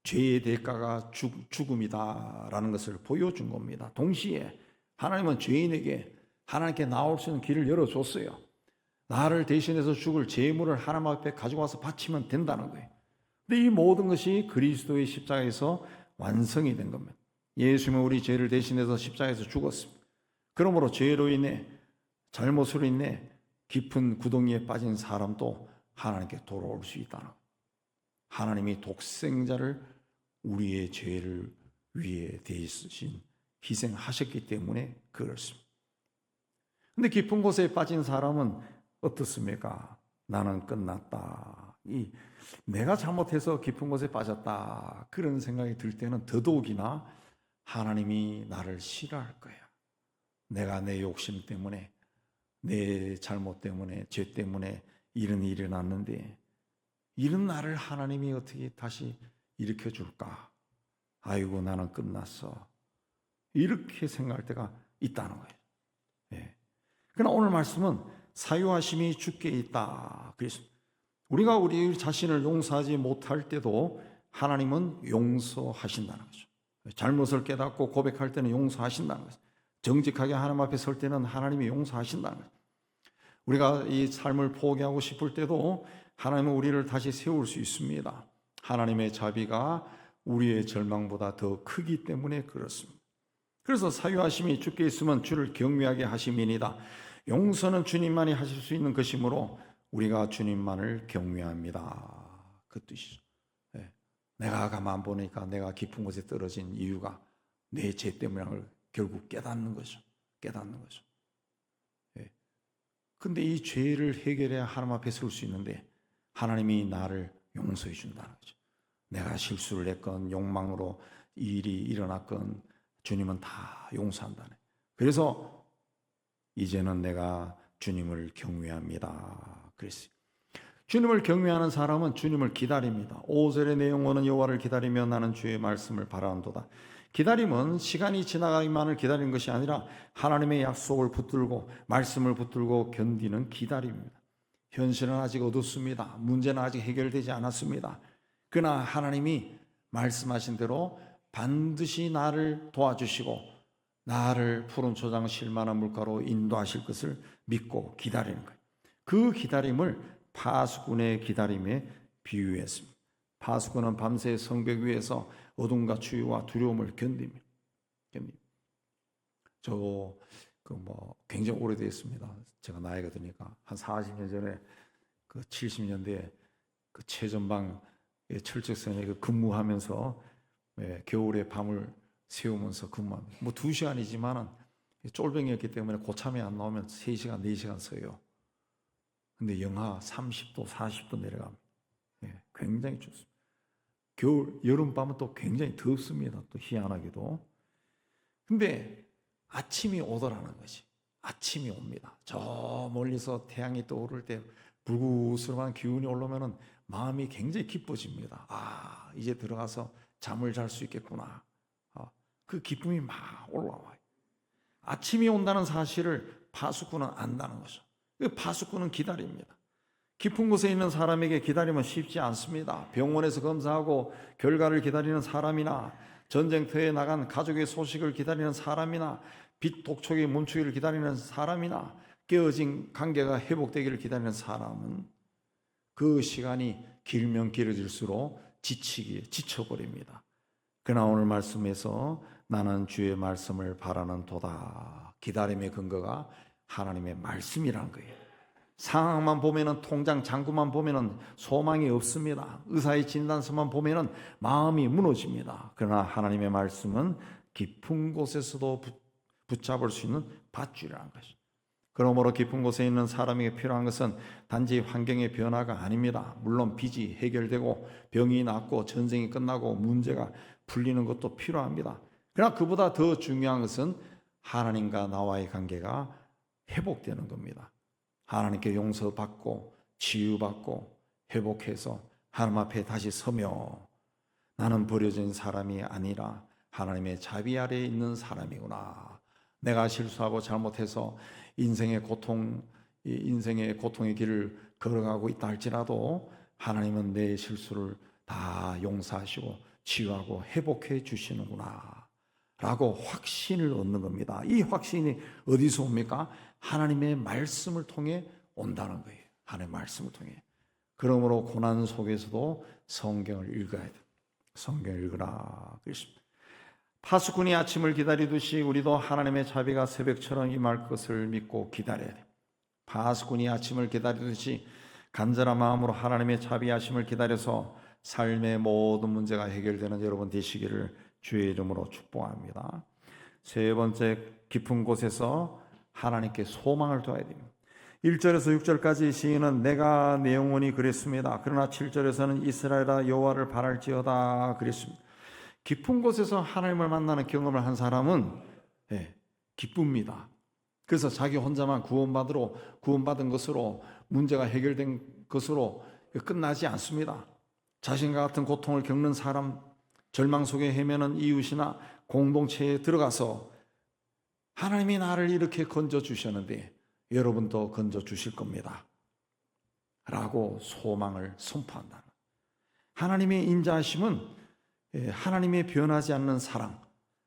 죄의 대가가 죽음이다라는 것을 보여준 겁니다. 동시에 하나님은 죄인에게 하나님께 나올 수 있는 길을 열어줬어요. 나를 대신해서 죽을 제물을 하나님 앞에 가지고 와서 바치면 된다는 거예요. 근데 이 모든 것이 그리스도의 십자가에서 완성이 된 겁니다. 예수님은 우리 죄를 대신해서 십자가에서 죽었습니다. 그러므로 죄로 인해 잘못으로 인해 깊은 구덩이에 빠진 사람도 하나님께 돌아올 수 있다는 거예요. 하나님이 독생자를 우리의 죄를 위해 대신 희생하셨기 때문에 그렇습니다. 근데 깊은 곳에 빠진 사람은 어떻습니까? 나는 끝났다. 내가 잘못해서 깊은 곳에 빠졌다. 그런 생각이 들 때는 더더욱이나 하나님이 나를 싫어할 거야. 내가 내 욕심 때문에, 내 잘못 때문에, 죄 때문에 이런 일이 일어났는데 이런 나를 하나님이 어떻게 다시 일으켜 줄까? 아이고 나는 끝났어. 이렇게 생각할 때가 있다는 거예요. 예. 그러나 오늘 말씀은 사유하심이 주께 있다. 그래서 우리가 우리 자신을 용서하지 못할 때도 하나님은 용서하신다는 거죠. 잘못을 깨닫고 고백할 때는 용서하신다는 거죠. 정직하게 하나님 앞에 설 때는 하나님이 용서하신다는 거죠. 우리가 이 삶을 포기하고 싶을 때도 하나님은 우리를 다시 세울 수 있습니다. 하나님의 자비가 우리의 절망보다 더 크기 때문에 그렇습니다. 그래서 사유하심이 주께 있으면 주를 경외하게 하심이니이다. 용서는 주님만이 하실 수 있는 것이므로 우리가 주님만을 경외합니다. 그 뜻이죠. 네. 내가 가만 보니까 내가 깊은 곳에 떨어진 이유가 내 죄 때문이라는 걸 결국 깨닫는 거죠. 깨닫는 거죠. 예. 근데 이 죄를 해결해야 하나님 앞에 설 수 있는데 하나님이 나를 용서해 준다는 거죠. 내가 실수를 했건 욕망으로 이 일이 일어났건 주님은 다 용서한다네. 그래서 이제는 내가 주님을 경외합니다. 그랬어요. 주님을 경외하는 사람은 주님을 기다립니다. 5절의 내 영혼은 여호와를 기다리며 나는 주의 말씀을 바라는도다. 기다림은 시간이 지나가기만을 기다리는 것이 아니라 하나님의 약속을 붙들고 말씀을 붙들고 견디는 기다림입니다. 현실은 아직 어둡습니다. 문제는 아직 해결되지 않았습니다. 그러나 하나님이 말씀하신 대로 반드시 나를 도와주시고 나를 푸른 초장 실만한 물가로 인도하실 것을 믿고 기다리는 거예요. 그 기다림을 파수꾼의 기다림에 비유했습니다. 파수꾼은 밤새 성벽 위에서 어둠과 추위와 두려움을 견딥니다. 굉장히 오래됐습니다. 제가 나이가 드니까 한 40년 전에 그 70년대에 그 최전방 철책선에 근무하면서 겨울에 밤을 새우면서 근무합니다. 2시간이지만은 쫄병이었기 때문에 고참에 안 나오면 3시간, 4시간 서요. 근데 영하 30도, 40도 내려갑니다. 굉장히 춥습니다. 여름밤은 또 굉장히 덥습니다. 또 희한하게도. 근데 아침이 오더라는 거지. 아침이 옵니다. 저 멀리서 태양이 떠오를 때 불구스름한 기운이 올라오면 마음이 굉장히 기뻐집니다. 아, 이제 들어가서 잠을 잘 수 있겠구나. 그 기쁨이 막 올라와요. 아침이 온다는 사실을 파수꾼은 안다는 거죠. 파수꾼은 기다립니다. 깊은 곳에 있는 사람에게 기다림은 쉽지 않습니다. 병원에서 검사하고 결과를 기다리는 사람이나 전쟁터에 나간 가족의 소식을 기다리는 사람이나 빛 독촉의 멈추기를 기다리는 사람이나 깨어진 관계가 회복되기를 기다리는 사람은 그 시간이 길면 길어질수록 지쳐버립니다. 그러나 오늘 말씀에서 나는 주의 말씀을 바라는 도다. 기다림의 근거가 하나님의 말씀이라는 거예요. 상황만 보면은 통장 잔고만 보면은 소망이 없습니다. 의사의 진단서만 보면은 마음이 무너집니다. 그러나 하나님의 말씀은 깊은 곳에서도 붙잡을 수 있는 밧줄이라는 것이죠. 그러므로 깊은 곳에 있는 사람에게 필요한 것은 단지 환경의 변화가 아닙니다. 물론 빚이 해결되고 병이 낫고 전쟁이 끝나고 문제가 풀리는 것도 필요합니다. 그러나 그보다 더 중요한 것은 하나님과 나와의 관계가 회복되는 겁니다. 하나님께 용서받고 치유받고 회복해서 하나님 앞에 다시 서며 나는 버려진 사람이 아니라 하나님의 자비 아래에 있는 사람이구나. 내가 실수하고 잘못해서 인생의 고통의 길을 걸어가고 있다 할지라도 하나님은 내 실수를 다 용서하시고 치유하고 회복해 주시는구나 라고 확신을 얻는 겁니다. 이 확신이 어디서 옵니까? 하나님의 말씀을 통해 온다는 거예요. 하나님의 말씀을 통해. 그러므로 고난 속에서도 성경을 읽어야 돼. 성경을 읽으라 그랬습니다. 파수꾼이 아침을 기다리듯이 우리도 하나님의 자비가 새벽처럼 임할 것을 믿고 기다려야 돼. 파수꾼이 아침을 기다리듯이 간절한 마음으로 하나님의 자비하심을 기다려서 삶의 모든 문제가 해결되는 여러분 되시기를 주의 이름으로 축복합니다. 세 번째, 깊은 곳에서 하나님께 소망을 둬야 됩니다. 1절에서 6절까지 시인은 내가 내 영혼이 그랬습니다. 그러나 7절에서는 이스라엘아 여호와를 바랄지어다 그랬습니다. 깊은 곳에서 하나님을 만나는 경험을 한 사람은 기쁩니다. 그래서 자기 혼자만 구원받은 것으로 문제가 해결된 것으로 끝나지 않습니다. 자신과 같은 고통을 겪는 사람, 절망 속에 헤매는 이웃이나 공동체에 들어가서 하나님이 나를 이렇게 건져주셨는데 여러분도 건져주실 겁니다 라고 소망을 선포한다. 하나님의 인자하심은 하나님의 변하지 않는 사랑,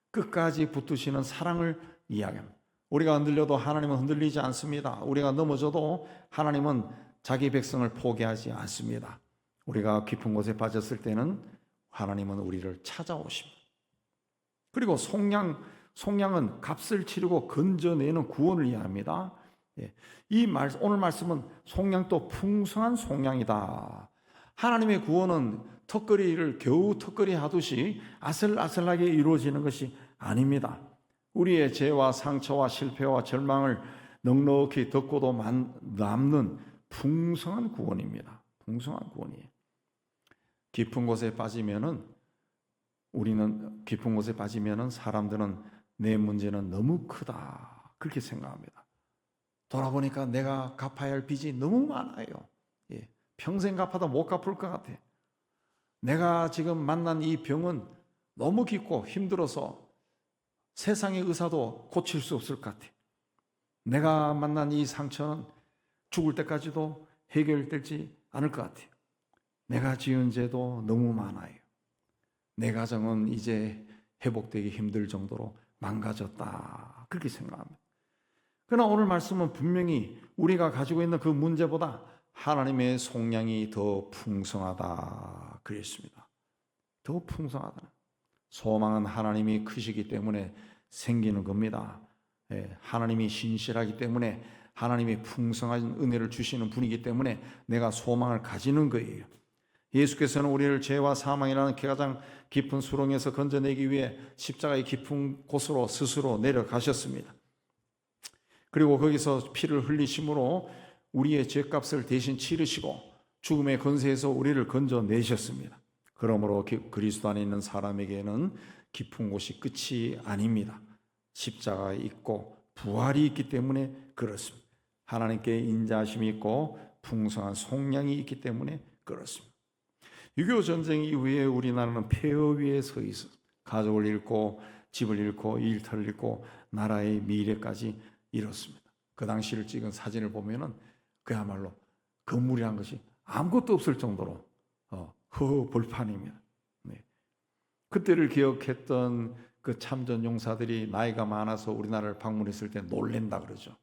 끝까지 붙드시는 사랑을 이야기합니다. 우리가 흔들려도 하나님은 흔들리지 않습니다. 우리가 넘어져도 하나님은 자기 백성을 포기하지 않습니다. 우리가 깊은 곳에 빠졌을 때는 하나님은 우리를 찾아오십니다. 그리고 속량은 값을 치르고 건져내는 구원을 이해합니다. 오늘 말씀은 속량도 풍성한 속량이다. 하나님의 구원은 턱걸이를 겨우 턱걸이 하듯이 아슬아슬하게 이루어지는 것이 아닙니다. 우리의 죄와 상처와 실패와 절망을 넉넉히 덮고도 남는 풍성한 구원입니다. 풍성한 구원이에요. 깊은 곳에 빠지면은 사람들은 내 문제는 너무 크다 그렇게 생각합니다. 돌아보니까 내가 갚아야 할 빚이 너무 많아요. 예, 평생 갚아도 못 갚을 것 같아. 내가 지금 만난 이 병은 너무 깊고 힘들어서 세상의 의사도 고칠 수 없을 것 같아. 내가 만난 이 상처는 죽을 때까지도 해결되지 않을 것 같아. 내가 지은 죄도 너무 많아요. 내 가정은 이제 회복되기 힘들 정도로 망가졌다 그렇게 생각합니다. 그러나 오늘 말씀은 분명히 우리가 가지고 있는 그 문제보다 하나님의 속량이 더 풍성하다 그랬습니다. 더 풍성하다. 소망은 하나님이 크시기 때문에 생기는 겁니다. 하나님이 신실하기 때문에, 하나님이 풍성한 은혜를 주시는 분이기 때문에 내가 소망을 가지는 거예요. 예수께서는 우리를 죄와 사망이라는 가장 깊은 수렁에서 건져내기 위해 십자가의 깊은 곳으로 스스로 내려가셨습니다. 그리고 거기서 피를 흘리심으로 우리의 죄값을 대신 치르시고 죽음의 권세에서 우리를 건져내셨습니다. 그러므로 그리스도 안에 있는 사람에게는 깊은 곳이 끝이 아닙니다. 십자가가 있고 부활이 있기 때문에 그렇습니다. 하나님께 인자하심이 있고 풍성한 속량이 있기 때문에 그렇습니다. 6.25 전쟁 이후에 우리나라는 폐허 위에 서 있어 가족을 잃고 집을 잃고 일터를 잃고 나라의 미래까지 잃었습니다. 그 당시를 찍은 사진을 보면은 그야말로 건물이란 것이 아무것도 없을 정도로 허허벌판입니다. 네. 그때를 기억했던 그 참전 용사들이 나이가 많아서 우리나라를 방문했을 때 놀랜다 그러죠.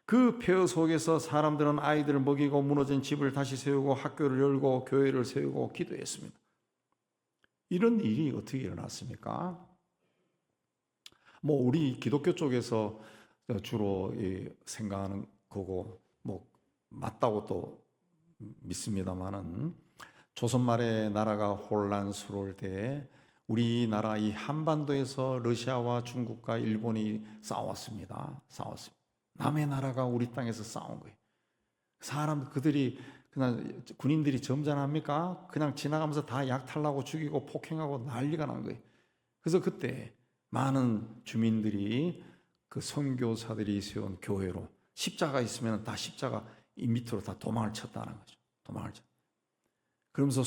그 폐허 속에서 사람들은 아이들을 먹이고 무너진 집을 다시 세우고 학교를 열고 교회를 세우고 기도했습니다. 이런 일이 어떻게 일어났습니까? 우리 기독교 쪽에서 주로 생각하는 거고 맞다고 또 믿습니다만은 조선 말에 나라가 혼란스러울 때 우리나라 이 한반도에서 러시아와 중국과 일본이 싸웠습니다. 남의 나라가 우리 땅에서 싸운 거예요. 그들이 그냥 군인들이 점잖합니까? 그냥 지나가면서 다 약탈하고 죽이고 폭행하고 난리가 난 거예요. 그래서 그때 많은 주민들이 그 선교사들이 세운 교회로 십자가 있으면 다 십자가 이 밑으로 다 도망을 쳤다는 거죠. 그러면서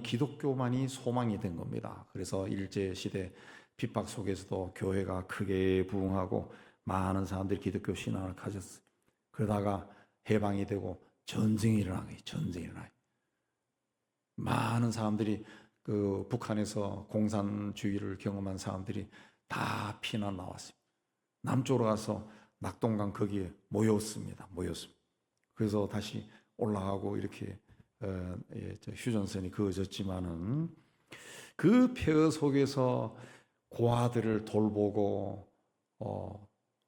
기독교만이 소망이 된 겁니다. 그래서 일제시대 핍박 속에서도 교회가 크게 부흥하고 많은 사람들이 기독교 신앙을 가졌어요. 그러다가 해방이 되고 전쟁이 일어난 거예요. 많은 사람들이 그 북한에서 공산주의를 경험한 사람들이 다 피난 나왔어요. 남쪽으로 가서 낙동강 거기에 모였습니다. 그래서 다시 올라가고 이렇게 휴전선이 그어졌지만은 그 폐허 속에서 고아들을 돌보고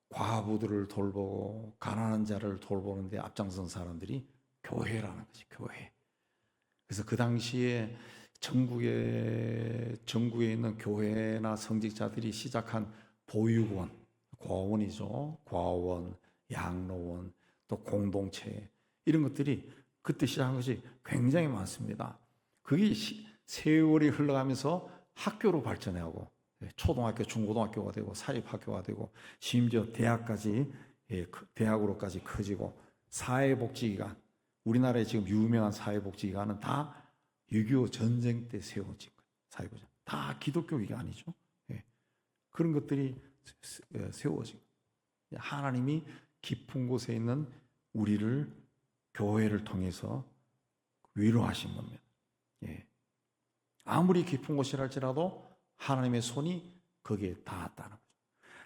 과부들을 돌보고 가난한 자를 돌보는데 앞장선 사람들이 교회라는 거지. 교회. 그래서 그 당시에 전국에 있는 교회나 성직자들이 시작한 보육원, 과원이죠. 과원, 양로원, 또 공동체 이런 것들이 그때 시작한 것이 굉장히 많습니다. 그게 세월이 흘러가면서 학교로 발전하고 초등학교, 중고등학교가 되고 사립학교가 되고 심지어 대학으로까지 커지고 사회복지기관, 우리나라에 지금 유명한 사회복지기관은 다 6.25 전쟁 때 세워진 거예요. 사회복지 다 기독교 기관이죠. 그런 것들이 세워진 거예요. 하나님이 깊은 곳에 있는 우리를 교회를 통해서 위로하신 겁니다. 아무리 깊은 곳이랄지라도 하나님의 손이 거기에 닿았다는 거죠.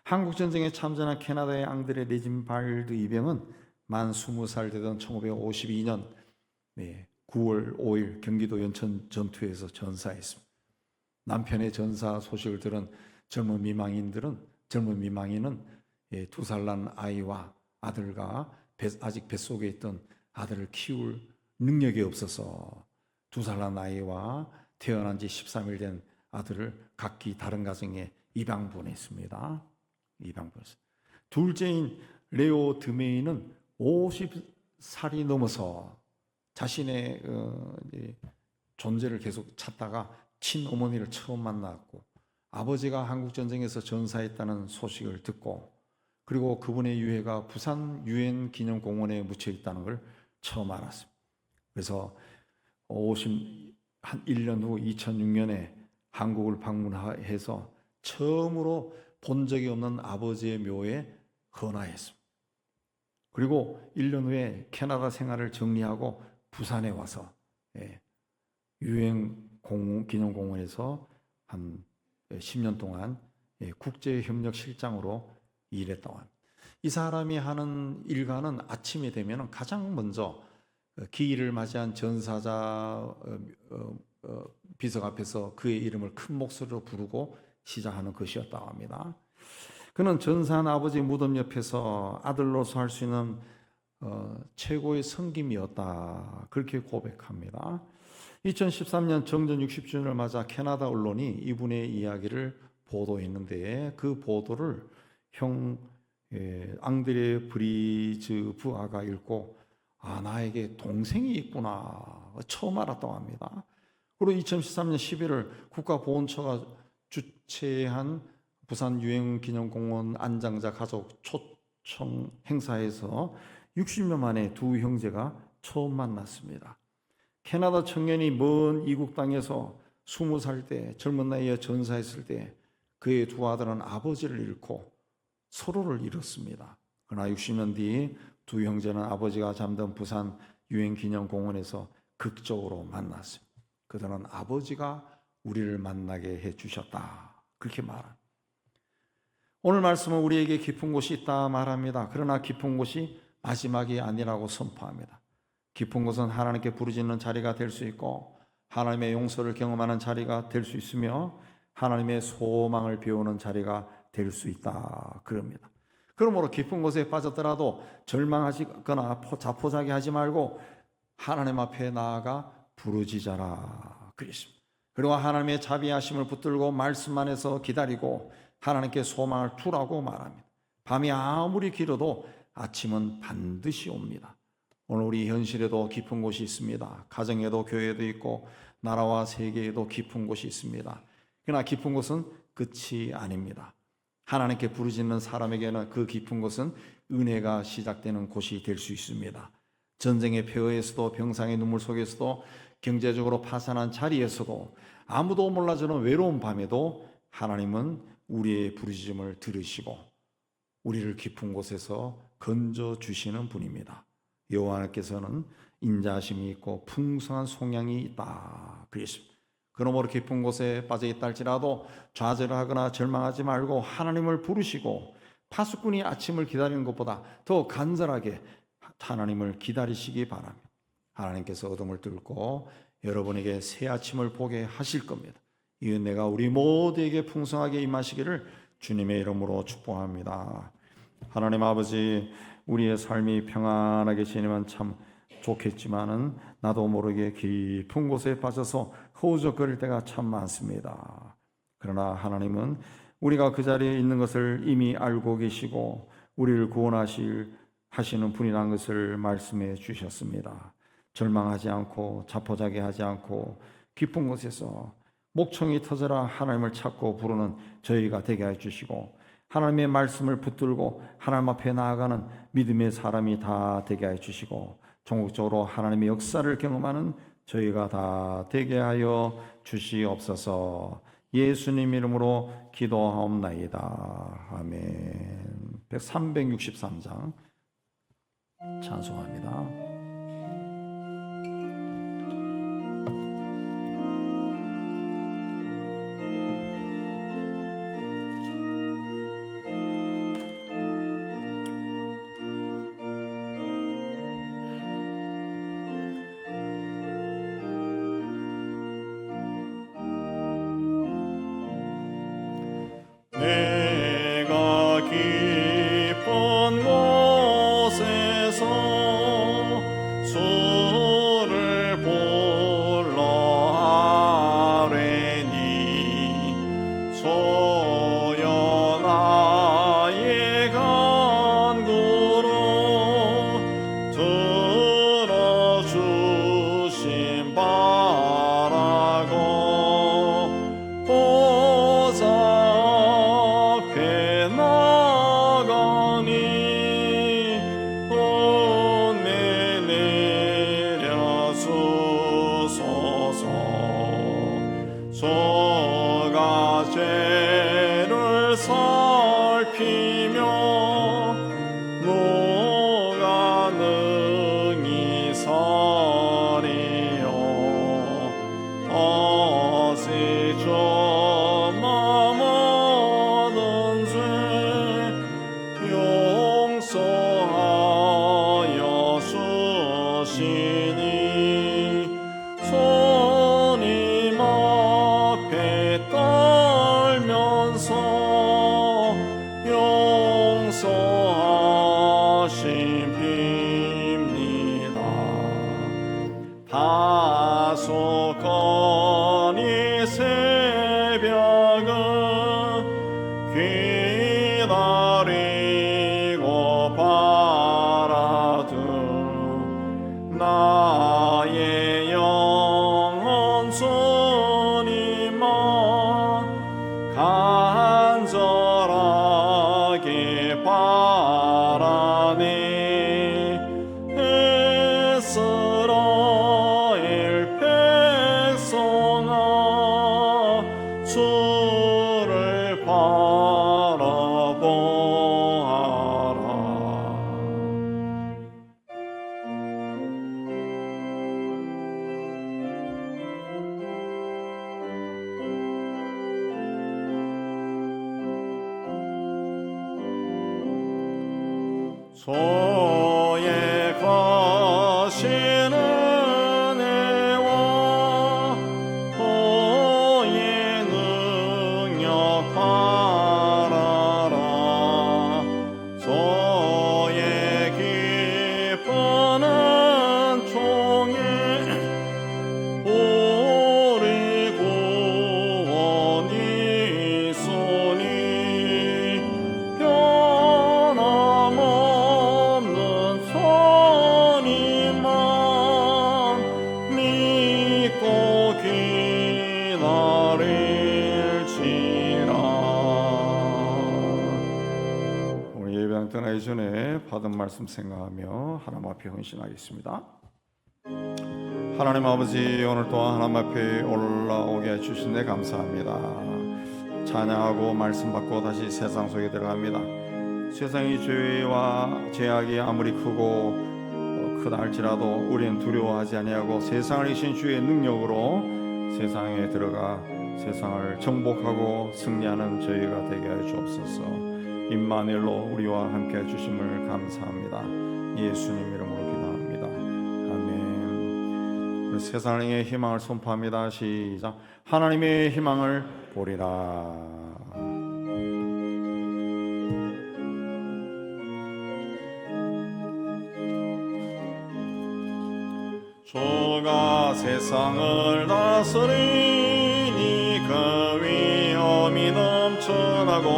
한국전쟁에 참전한 캐나다의 앙드레 레진발드 이병은 만 20살 되던 1552년 9월 5일 경기도 연천 전투에서 전사했습니다. 남편의 전사 소식을 들은 젊은 미망인은 2살 난 아이와 아들과 아직 뱃속에 있던 아들을 키울 능력이 없어서 2살 나이와 태어난 지 13일 된 아들을 각기 다른 가정에 입양 보냈습니다. 둘째인 레오 드메이는 50살이 넘어서 자신의 존재를 계속 찾다가 친어머니를 처음 만났고, 아버지가 한국전쟁에서 전사했다는 소식을 듣고, 그리고 그분의 유해가 부산 유엔 기념공원에 묻혀 있다는 걸 처음 알았습니다. 그래서 1년 후 2006년에 한국을 방문해서 처음으로 본 적이 없는 아버지의 묘에 헌화했습니다. 그리고 1년 후에 캐나다 생활을 정리하고 부산에 와서 유엔 기념공원에서 한 10년 동안 국제협력실장으로 일했다고 합니다. 이 사람이 하는 일과는 아침이 되면 가장 먼저 기일을 맞이한 전사자 비석 앞에서 그의 이름을 큰 목소리로 부르고 시작하는 것이었다고 합니다. 그는 전사한 아버지 무덤 옆에서 아들로서 할 수 있는 최고의 섬김이었다, 그렇게 고백합니다. 2013년 정전 60주년을 맞아 캐나다 언론이 이분의 이야기를 보도했는데, 그 보도를 앙드레 브리즈 부아가 읽고 나에게 동생이 있구나 처음 알았다고 합니다. 그리고 2013년 11월 국가보훈처가 주최한 부산 유엔기념공원 안장자 가족 초청 행사에서 60년 만에 두 형제가 처음 만났습니다. 캐나다 청년이 먼 이국 땅에서 20살 때 젊은 나이에 전사했을 때 그의 두 아들은 아버지를 잃고 서로를 잃었습니다. 그러나 60년 뒤 두 형제는 아버지가 잠든 부산 유엔기념공원에서 극적으로 만났습니다. 그들은 아버지가 우리를 만나게 해주셨다, 그렇게 말합니다. 오늘 말씀은 우리에게 깊은 곳이 있다 말합니다. 그러나 깊은 곳이 마지막이 아니라고 선포합니다. 깊은 곳은 하나님께 부르짖는 자리가 될 수 있고, 하나님의 용서를 경험하는 자리가 될 수 있으며, 하나님의 소망을 배우는 자리가 될 수 있다, 그럽니다. 그러므로 깊은 곳에 빠졌더라도 절망하거나 자포자기하지 말고 하나님 앞에 나아가 부르짖어라, 그랬습니다. 그리고 하나님의 자비하심을 붙들고 말씀 안에서 기다리고 하나님께 소망을 두라고 말합니다. 밤이 아무리 길어도 아침은 반드시 옵니다. 오늘 우리 현실에도 깊은 곳이 있습니다. 가정에도 교회에도 있고 나라와 세계에도 깊은 곳이 있습니다. 그러나 깊은 곳은 끝이 아닙니다. 하나님께 부르짖는 사람에게는 그 깊은 곳은 은혜가 시작되는 곳이 될 수 있습니다. 전쟁의 폐허에서도, 병상의 눈물 속에서도, 경제적으로 파산한 자리에서도, 아무도 몰라주는 외로운 밤에도 하나님은 우리의 부르짖음을 들으시고 우리를 깊은 곳에서 건져주시는 분입니다. 여호와께서는 인자하심이 있고 풍성한 속량이 있다, 그랬습니다. 그러므로 깊은 곳에 빠져 있다 할지라도 좌절하거나 절망하지 말고 하나님을 부르시고 파수꾼이 아침을 기다리는 것보다 더 간절하게 하나님을 기다리시기 바랍니다. 하나님께서 어둠을 뚫고 여러분에게 새 아침을 보게 하실 겁니다. 이 은혜가 우리 모두에게 풍성하게 임하시기를 주님의 이름으로 축복합니다. 하나님 아버지, 우리의 삶이 평안하게 지내면 참 좋겠지만은 나도 모르게 깊은 곳에 빠져서 허우적거릴 때가 참 많습니다. 그러나 하나님은 우리가 그 자리에 있는 것을 이미 알고 계시고 우리를 구원하시는 분이라는 것을 말씀해 주셨습니다. 절망하지 않고 자포자기하지 않고 깊은 곳에서 목청이 터져라 하나님을 찾고 부르는 저희가 되게 해 주시고, 하나님의 말씀을 붙들고 하나님 앞에 나아가는 믿음의 사람이 다 되게 해 주시고, 전국적으로 하나님의 역사를 경험하는 저희가 다 되게 하여 주시옵소서. 예수님 이름으로 기도하옵나이다. 아멘. 363장 찬송합니다. 내가 깊은 곳에서 거룩한 이 새벽은 기다리고 바라두 나의 영혼 주님만 간절하게 바라네. 이스라엘 백성아 주를 바라보아라. 주의 크신 은혜와 그의 능력 바라라. 주의 기쁜 은총에 우리 구원이 있으니 변함없는 선임만 믿고 기다릴지라. 오늘 예배당 떠나기 전에 받은 말씀 생각하며 하나님 앞에 헌신하겠습니다. 하나님 아버지, 오늘 또한 하나님 앞에 올라오게 해주신 데 감사합니다. 찬양하고 말씀 받고 다시 세상 속에 들어갑니다. 세상의 죄와 죄악이 아무리 크고 크다 할지라도 우리는 두려워하지 아니하고 세상을 이신 주의 능력으로 세상에 들어가 세상을 정복하고 승리하는 저희가 되게 하여 주옵소서. 임마누엘로 우리와 함께 해주심을 감사합니다. 예수님 이름으로 기도합니다. 아멘. 세상의 희망을 선포합니다. 시작. 하나님의 희망을 보리라. 주가 세상을 다스리니 그 위엄이 넘쳐나고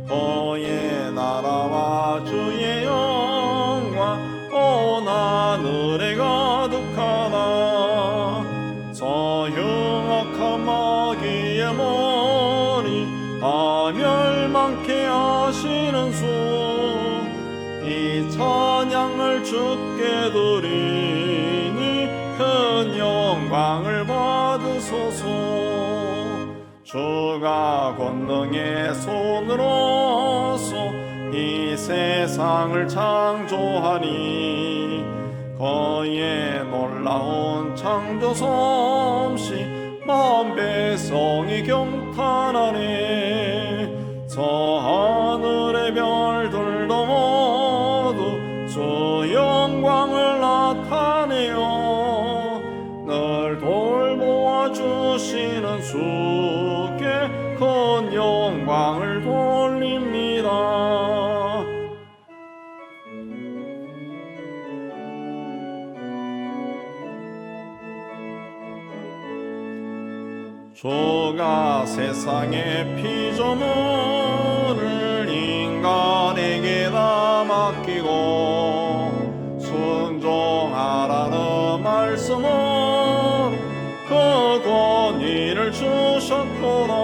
그의 나라와 주의 영광 온 하늘에 가득하다. 저 흉악한 마귀의 머리 다 멸망케 하시는 수 이 찬양을 주께 드리니 큰 영광을 받으소서. 주가 권능의 손으로서 이 세상을 창조하니 그의 놀라운 창조 솜씨 만 백성이 경탄하네. 저 하늘의 별들도 모두 주 영광을 나타내어 늘 돌보아 주시는 주께 큰 영광을 돌립니다. 주가 세상의 피조물을 인간에게 다 맡기고 순종하라는 말씀으로 그 권위를 주셨도다.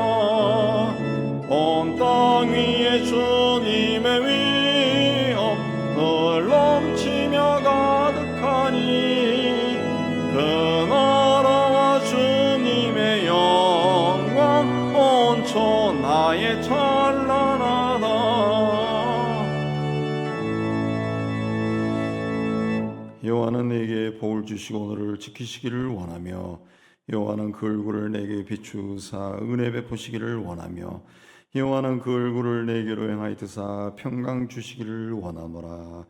온 땅 위에 주님의 위엄 늘 넘치며 가득하니 그 나라와 주님의 영광 온 천하에 찬란하다. 여호와는 내게 복을 주시고 너를 지키시기를 원하며 여호와는 그 얼굴을 내게 비추사 은혜 베푸시기를 원하며 여호와는 그 얼굴을 내게로 향하여 평강 주시기를 원하노라.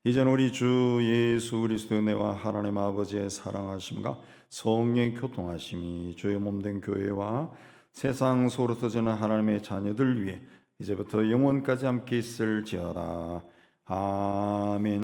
이제는 우리 주 예수 그리스도의 은혜와 하나님 아버지의 사랑하심과 성령의 교통하심이 주의 몸된 교회와 세상 속으로 터지는 하나님의 자녀들 위해 이제부터 영원까지 함께 있을지어다. 아멘.